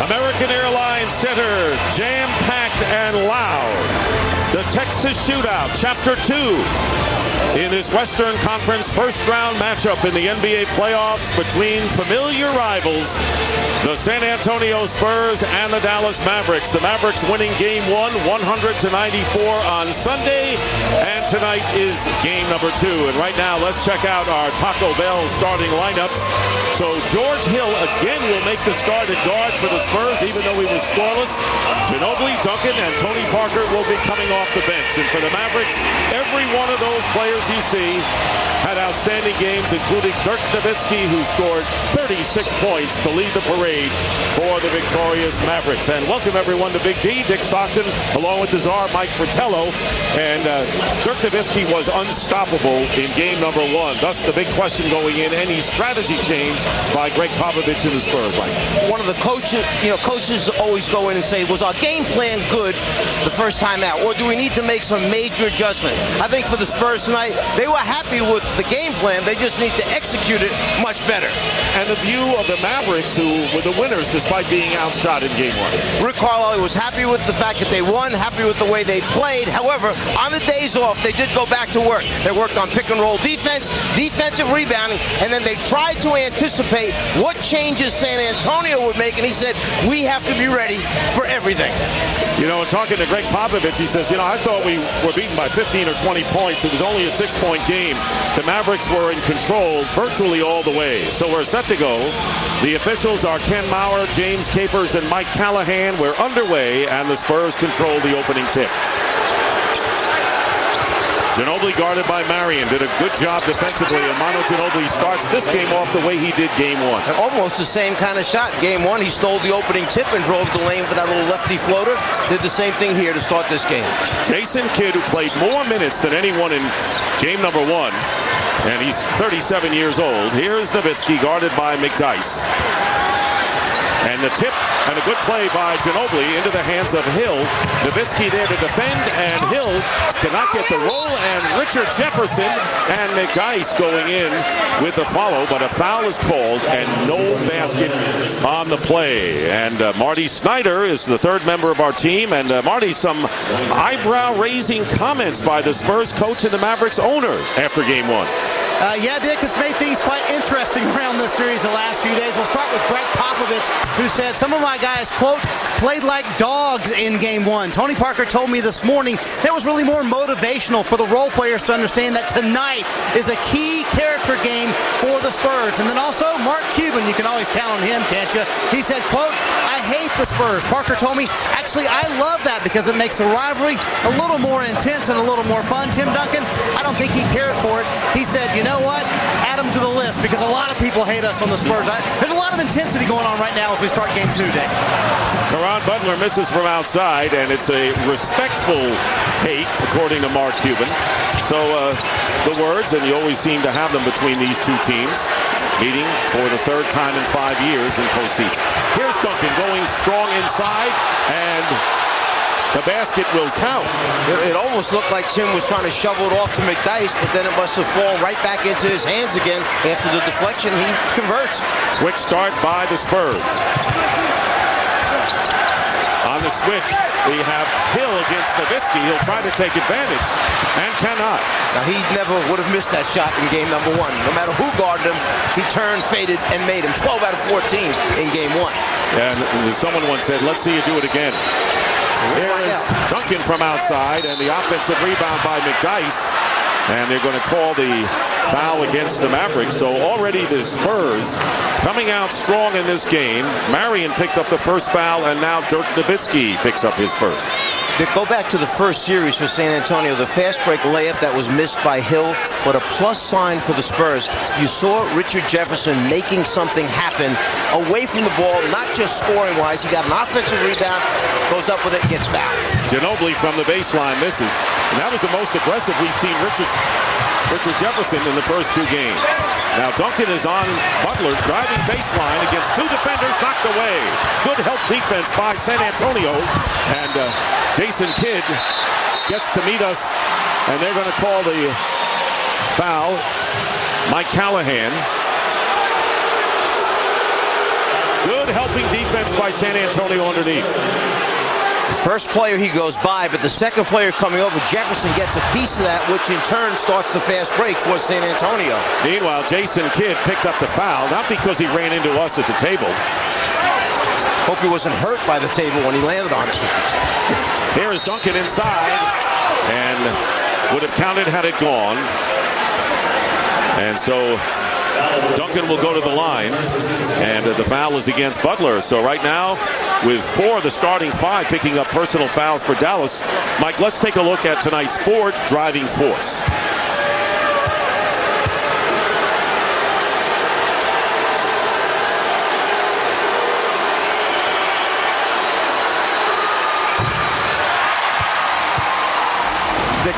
American Airlines Center, jam-packed and loud. The Texas Shootout, Chapter 2. In this Western Conference first-round matchup in the NBA playoffs between familiar rivals, the San Antonio Spurs and the Dallas Mavericks. The Mavericks winning Game 1, 100-94 on Sunday, and tonight is Game number 2. And right now, let's check out our Taco Bell starting lineups. So George Hill again will make the start at guard for the Spurs, even though he was scoreless. Ginobili, Duncan, and Tony Parker will be coming off the bench. And for the Mavericks, every one of those players you see had outstanding games, including Dirk Nowitzki, who scored 36 points to lead the parade for the victorious Mavericks. And welcome everyone to Big D, Dick Stockton, along with the czar, Mike Fratello. And Dirk Nowitzki was unstoppable in game number 1. Thus the big question going in, any strategy change by Greg Popovich and the Spurs, Mike? One of the coaches always go in and say, was our game plan good the first time out, or do we need to make some major adjustments? I think for the Spurs tonight, they were happy with the game plan. They just need to execute it much better. And the view of the Mavericks, who were the winners despite being outshot in game 1. Rick Carlisle was happy with the fact that they won, happy with the way they played. However, on the days off, they did go back to work. They worked on pick and roll defense, defensive rebounding, and then they tried to anticipate what changes San Antonio would make, and he said, we have to be ready for everything. You know, talking to Greg Popovich, he says, I thought we were beaten by 15 or 20 points. It was only a 6-point game. The Mavericks were in control virtually all the way. So we're set to go. The officials are Ken Maurer, James Capers, and Mike Callahan. We're underway, and the Spurs control the opening tip. Ginobili guarded by Marion. Did a good job defensively. And Manu Ginobili starts this game off the way he did game 1. Almost the same kind of shot. Game 1, he stole the opening tip and drove the lane for that little lefty floater. Did the same thing here to start this game. Jason Kidd, who played more minutes than anyone in game number 1. And he's 37 years old. Here's Nowitzki guarded by McDyess. And the tip and a good play by Ginobili into the hands of Hill. Nowitzki there to defend, and Hill cannot get the roll, and Richard Jefferson and McDyess going in with the follow, but a foul is called and no basket on the play. And Marty Snyder is the third member of our team, and Marty, some eyebrow-raising comments by the Spurs coach and the Mavericks owner after game 1. Yeah, Dick, it's made things quite interesting around this series the last few days. We'll start with Greg Popovich, who said some of my guys, quote, played like dogs in game 1. Tony Parker told me this morning that was really more motivational for the role players to understand that tonight is a key character game for the Spurs. And then also Mark Cuban, you can always count on him, can't you? He said, quote, I hate the Spurs. Parker told me, actually, I love that because it makes the rivalry a little more intense and a little more fun. Tim Duncan, I don't think he cared for it. He said, you know what? Add him to the list because a lot of people hate us on the Spurs. There's a lot of intensity going on right now as we start game 2, Dick. Caron Butler misses from outside, and it's a respectful hate, according to Mark Cuban. So the words, and you always seem to have them between these two teams, meeting for the third time in 5 years in postseason. Here's Duncan going strong inside, and the basket will count. It almost looked like Tim was trying to shovel it off to McDyess, but then it must have fallen right back into his hands again. After the deflection, he converts. Quick start by the Spurs. On the switch, we have Hill against Nowitzki. He'll try to take advantage and cannot. Now, he never would have missed that shot in game number 1. No matter who guarded him, he turned, faded, and made him. 12 out of 14 in game 1. And someone once said, let's see you do it again. Here is Duncan from outside, and the offensive rebound by McDyess. And they're going to call the foul against the Mavericks. So already the Spurs coming out strong in this game. Marion picked up the first foul, and now Dirk Nowitzki picks up his first. To go back to the first series for San Antonio, the fast break layup that was missed by Hill, but a plus sign for the Spurs. You saw Richard Jefferson making something happen away from the ball, not just scoring-wise. He got an offensive rebound, goes up with it, gets fouled. Ginobili from the baseline misses. And that was the most aggressive we've seen Richard Jefferson in the first 2 games. Now Duncan is on Butler, driving baseline against 2 defenders, knocked away. Good help defense by San Antonio. And Jason Kidd gets to meet us, and they're going to call the foul. Mike Callahan. Good helping defense by San Antonio underneath. First player he goes by, but the second player coming over, Jefferson, gets a piece of that, which in turn starts the fast break for San Antonio. Meanwhile, Jason Kidd picked up the foul, not because he ran into us at the table. Hope he wasn't hurt by the table when he landed on it. Here is Duncan inside, and would have counted had it gone. And so Duncan will go to the line, and the foul is against Butler. So right now, with 4 of the starting 5 picking up personal fouls for Dallas, Mike, let's take a look at tonight's forward driving force.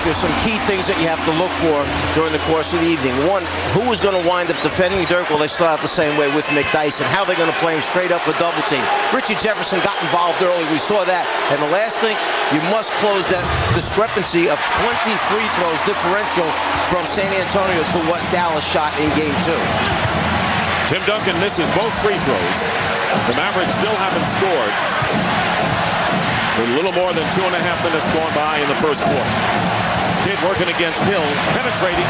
There's some key things that you have to look for during the course of the evening. One, who is going to wind up defending Dirk? Well, they start out the same way with McDyess, and how they're going to play him straight up with double team. Richie Jefferson got involved early. We saw that. And the last thing, you must close that discrepancy of 20 free throws differential from San Antonio to what Dallas shot in game 2. Tim Duncan misses both free throws. The Mavericks still haven't scored. A little more than 2.5 minutes gone by in the first quarter. Kidd working against Hill, penetrating,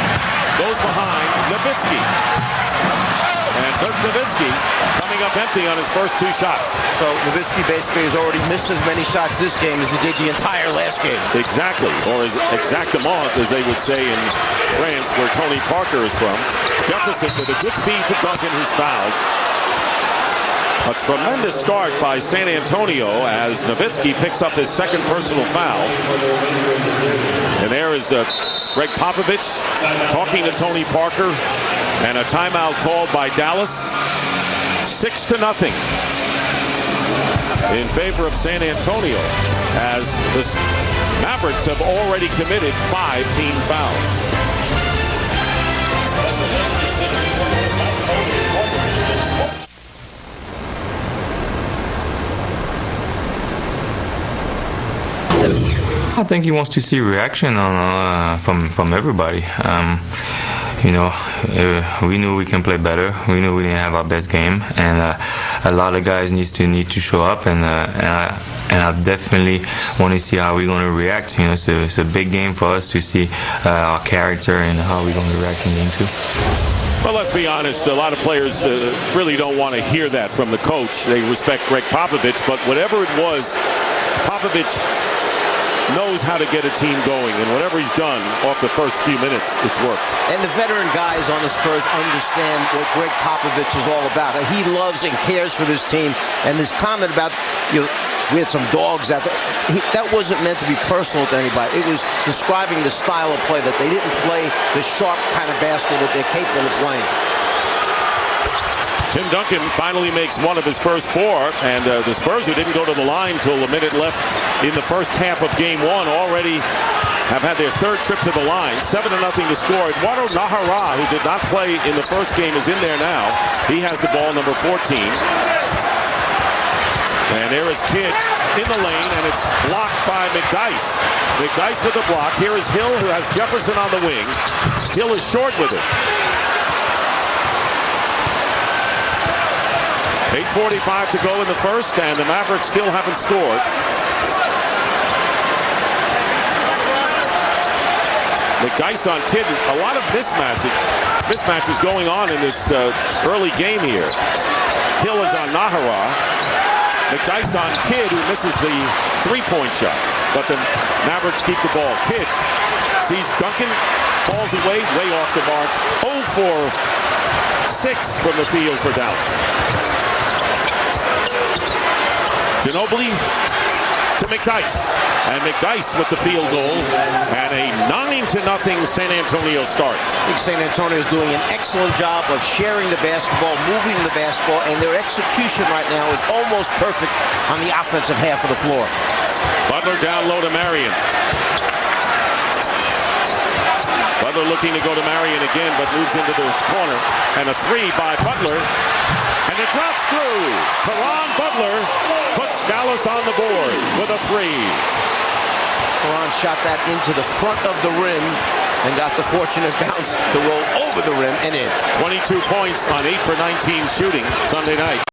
goes behind Nowitzki. And Dirk Nowitzki coming up empty on his first 2 shots. So Nowitzki basically has already missed as many shots this game as he did the entire last game. Exactly, or as exactement, as they would say in France, where Tony Parker is from. Jefferson with a good feed to Duncan, who's fouled. A tremendous start by San Antonio as Nowitzki picks up his second personal foul. And there is Greg Popovich talking to Tony Parker, and a timeout called by Dallas. 6-0 in favor of San Antonio, as the Mavericks have already committed 5 team fouls. I think he wants to see reaction from everybody. We knew we can play better. We knew we didn't have our best game, and a lot of guys need to show up. And I definitely want to see how we're going to react. It's a big game for us to see our character and how we're going to react in game 2. Well, let's be honest. A lot of players really don't want to hear that from the coach. They respect Greg Popovich, but whatever it was, Popovich knows how to get a team going, and whatever he's done off the first few minutes, it's worked. And the veteran guys on the Spurs understand what Greg Popovich is all about. He loves and cares for this team, and his comment about, we had some dogs out there, that wasn't meant to be personal to anybody. It was describing the style of play, that they didn't play the sharp kind of basketball that they're capable of playing. Tim Duncan finally makes one of his first 4, and the Spurs, who didn't go to the line till a minute left in the first half of game 1, already have had their 3rd trip to the line. 7-0 to score. Eduardo Nahara, who did not play in the first game, is in there now. He has the ball, number 14. And there is Kidd in the lane, and it's blocked by McDyess. McDyess with the block. Here is Hill, who has Jefferson on the wing. Hill is short with it. 8:45 to go in the first, and the Mavericks still haven't scored. McDyess on Kidd. A lot of mismatches going on in this early game here. Hill is on Nahara. McDyess on Kidd, who misses the 3-point shot. But the Mavericks keep the ball. Kidd sees Duncan, falls away, way off the mark. 0 for 6 from the field for Dallas. Ginobili to McDyess, and McDyess with the field goal, and a 9-0 San Antonio start. I think San Antonio is doing an excellent job of sharing the basketball, moving the basketball, and their execution right now is almost perfect on the offensive half of the floor. Butler down low to Marion. Butler looking to go to Marion again, but moves into the corner, and a 3 by Butler. And it drops through. Caron Butler puts Dallas on the board with a 3. Caron shot that into the front of the rim and got the fortunate bounce to roll over the rim and in. 22 points on 8 for 19 shooting Sunday night.